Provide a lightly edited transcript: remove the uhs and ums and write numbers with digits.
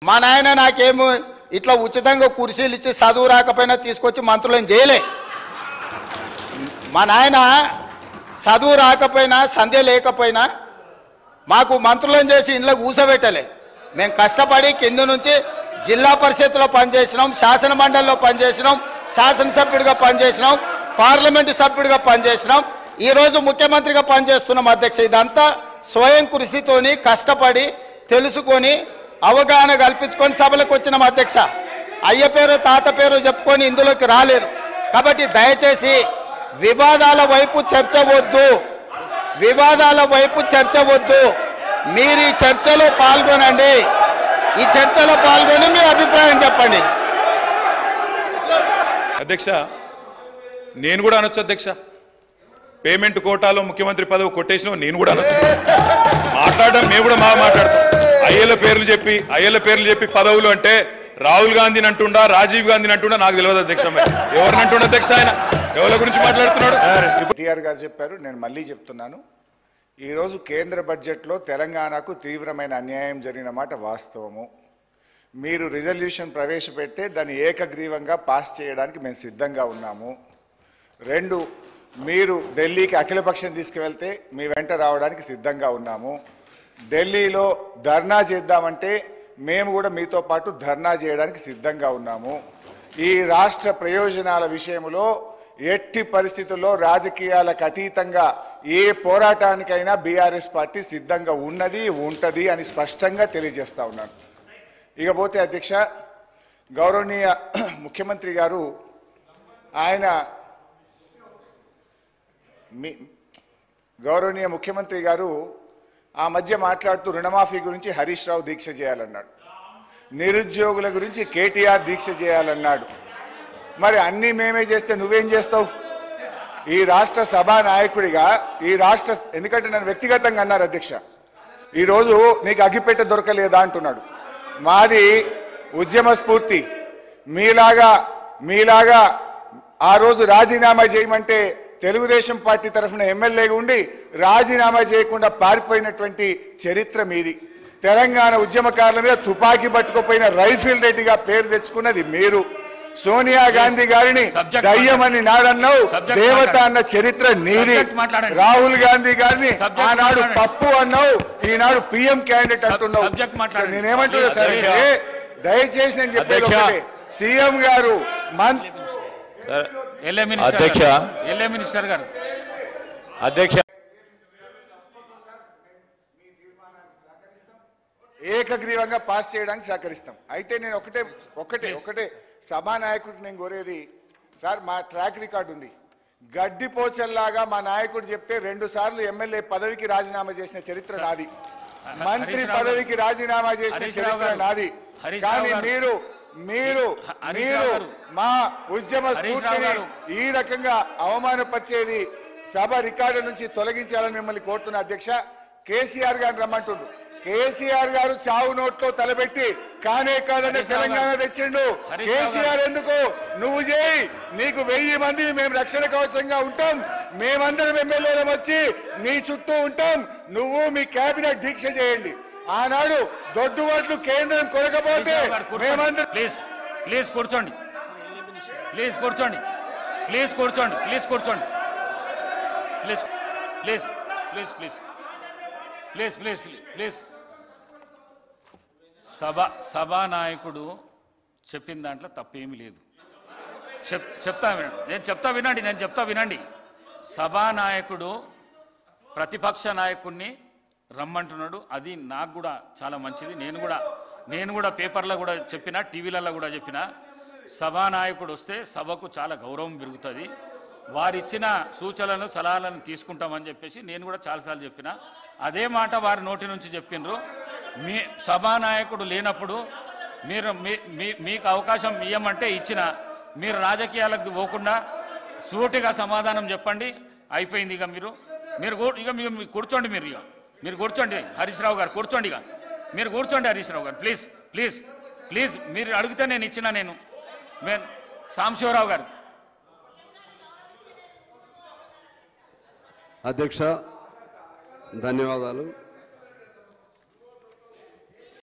మా నాయన నాకేమో ఇట్లా ఉచితంగా కుర్చీలు ఇచ్చి చదువు రాకపోయినా తీసుకొచ్చి మంత్రులను చేయలే. మా నాయన చదువు రాకపోయినా సంధ్య లేకపోయినా మాకు మంత్రులను చేసి ఇంట్లో కూసబెట్టలే. మేము కష్టపడి కింద నుంచి జిల్లా పరిషత్లో పనిచేసినాం, శాసన మండలిలో పనిచేసినాం, శాసనసభ్యుడిగా పనిచేసినాం, పార్లమెంటు సభ్యుడిగా పనిచేసినాం, ఈరోజు ముఖ్యమంత్రిగా పనిచేస్తున్నాం. అధ్యక్ష, ఇదంతా స్వయం కృషితోని కష్టపడి తెలుసుకొని అవగాహన కల్పించుకొని సభలకు వచ్చినాం. అధ్యక్ష, అయ్య పేరు తాత పేరు చెప్పుకొని ఇందులోకి రాలేదు. కాబట్టి దయచేసి వివాదాల వైపు చర్చ వద్దు, వివాదాల వైపు చర్చ వద్దు. మీరు ఈ చర్చలో పాల్గొనండి, ఈ చర్చలో పాల్గొని మీ అభిప్రాయం చెప్పండి. అధ్యక్ష, నేను కూడా అనొచ్చు అధ్యక్ష, పేమెంట్ కోటాలో ముఖ్యమంత్రి పదవి కొట్టేసిన నేను కూడా అనొచ్చు. మాట్లాడడం మేము కూడా మాట్లాడతాం. అయ్యల పేర్లు చెప్పి పదవులు అంటే రాహుల్ గాంధీని అంటుండా, రాజీవ్ గాంధీని అంటుండా నాకు తెలియదు అధ్యక్ష. ఎవరిని అంటుండ అధ్యక్ష? ఆయన ఎవరి గురించి మాట్లాడుతున్నాడు? కేటీఆర్ గారు చెప్పారు, నేను మళ్ళీ చెప్తున్నాను. ఈరోజు కేంద్ర బడ్జెట్లో తెలంగాణకు తీవ్రమైన అన్యాయం జరిగిన మాట వాస్తవము. మీరు రిజల్యూషన్ ప్రవేశపెడితే దాన్ని ఏకగ్రీవంగా పాస్ చేయడానికి మేము సిద్ధంగా ఉన్నాము. 2, మీరు ఢిల్లీకి అఖిలపక్షం తీసుకువెళ్తే మీ వెంట రావడానికి సిద్ధంగా ఉన్నాము. ఢిల్లీలో ధర్నా చేద్దామంటే మేము కూడా మీతో పాటు ధర్నా చేయడానికి సిద్ధంగా ఉన్నాము. ఈ రాష్ట్ర ప్రయోజనాల విషయంలో ఎట్టి పరిస్థితుల్లో రాజకీయాలకు అతీతంగా ఏ పోరాటానికైనా బీఆర్ఎస్ పార్టీ సిద్ధంగా ఉన్నది, ఉంటుంది అని స్పష్టంగా తెలియజేస్తా ఉన్నాను. ఇకపోతే అధ్యక్ష, గౌరవనీయ ముఖ్యమంత్రి గారు ఆ మధ్య మాట్లాడుతూ రుణమాఫీ గురించి హరీష్ రావు దీక్ష చేయాలన్నాడు, నిరుద్యోగుల గురించి కేటీఆర్ దీక్ష చేయాలన్నాడు. మరి అన్నీ మేమే చేస్తే నువ్వేం చేస్తావు? ఈ రాష్ట్ర సభా నాయకుడిగా ఎందుకంటే నన్ను వ్యక్తిగతంగా అన్నారు అధ్యక్ష, ఈరోజు నీకు అగ్గిపెట్టె దొరకలేదా అంటున్నాడు. మాది ఉద్యమ స్ఫూర్తి. మీలాగా ఆ రోజు రాజీనామా చేయమంటే తెలుగుదేశం పార్టీ తరఫున ఎమ్మెల్యేగా ఉండి రాజీనామా చేయకుండా పారిపోయినటువంటి చరిత్ర మీది. తెలంగాణ ఉద్యమకారుల మీద తుపాకీ పట్టుకుపోయిన రైఫిల్ రెడ్డిగా పేరు తెచ్చుకున్నది మీరు. సోనియా గాంధీ గారిని దయ్యమని నాడన్నావు, దేవత అన్న చరిత్ర నీది. రాహుల్ గాంధీ గారిని ఆనాడు పప్పు అన్నావు, ఈనాడు పిఎం క్యాండిడేట్ అంటున్నావు. నేనేమంటున్నా సరే, దయచేసి నేను చెప్పేది ఒకటే, సీఎం గారు అధ్యక్ష ఏకగ్రీవంగా పాస్ చేయడానికి సహకరిస్తాం. అయితే నేను ఒకటే సభానాయకుడికి నేను కోరేది, సార్ మా ట్రాక్ రికార్డు ఉంది. గడ్డిపోచల్లాగా మా నాయకుడు చెప్తే 2 సార్లు ఎమ్మెల్యే పదవికి రాజీనామా చేసిన చరిత్ర నాది, మంత్రి పదవికి రాజీనామా చేసిన చరిత్ర నాది. కానీ మీరు మా ఉద్యమ స్ఫూర్తిని ఈ రకంగా అవమానపరిచేది సభ రికార్డు నుంచి తొలగించాలని మిమ్మల్ని కోరుతున్నా అధ్యక్ష. కేసీఆర్ గారిని రమ్మంటుండు. కేసీఆర్ గారు చావు నోట్లో తలబెట్టి కానే కాదని తెలంగాణ తెచ్చిండు. కేసీఆర్ ఎందుకు? నువ్వు చేయి, నీకు 1000 మంది మేము రక్షణ కవచంగా ఉంటాం, మేమందరం ఎమ్మెల్యేలం వచ్చి నీ చుట్టూ ఉంటాం, నువ్వు మీ కేబినెట్ దీక్ష చేయండి. ఆనాడు దొడ్డుబాట్లు కేంద్రం కొనకపోతే మేమందరం కూర్చోండి. సభానాయకుడు చెప్పిన దాంట్లో తప్పేమీ లేదు. నేను చెప్తా వినండి. సభానాయకుడు ప్రతిపక్ష నాయకుడిని రమ్మంటున్నాడు, అది నాకు కూడా చాలా మంచిది. నేను కూడా పేపర్లో కూడా చెప్పిన, టీవీలలో కూడా చెప్పిన, సభానాయకుడు వస్తే సభకు చాలా గౌరవం పెరుగుతుంది, వారిచ్చిన సూచనలను సలహాలను తీసుకుంటామని చెప్పేసి నేను కూడా చాలాసార్లు చెప్పిన. అదే మాట వారి నోటి నుంచి చెప్పిండ్రు. మీ సభానాయకుడు లేనప్పుడు మీకు అవకాశం ఇవ్వమంటే ఇచ్చిన, మీరు రాజకీయాలకు పోకుండా సూటిగా సమాధానం చెప్పండి, అయిపోయింది. ఇక మీరు కూర్చోండి. మీరు కూర్చోండి హరీష్ రావు గారు, కూర్చోండి. మీరు కూర్చోండి హరీష్ రావు గారు, ప్లీజ్. మీరు అడిగితే నేను ఇచ్చిన. నేను సాంబశివరావు గారు. అధ్యక్ష ధన్యవాదాలు.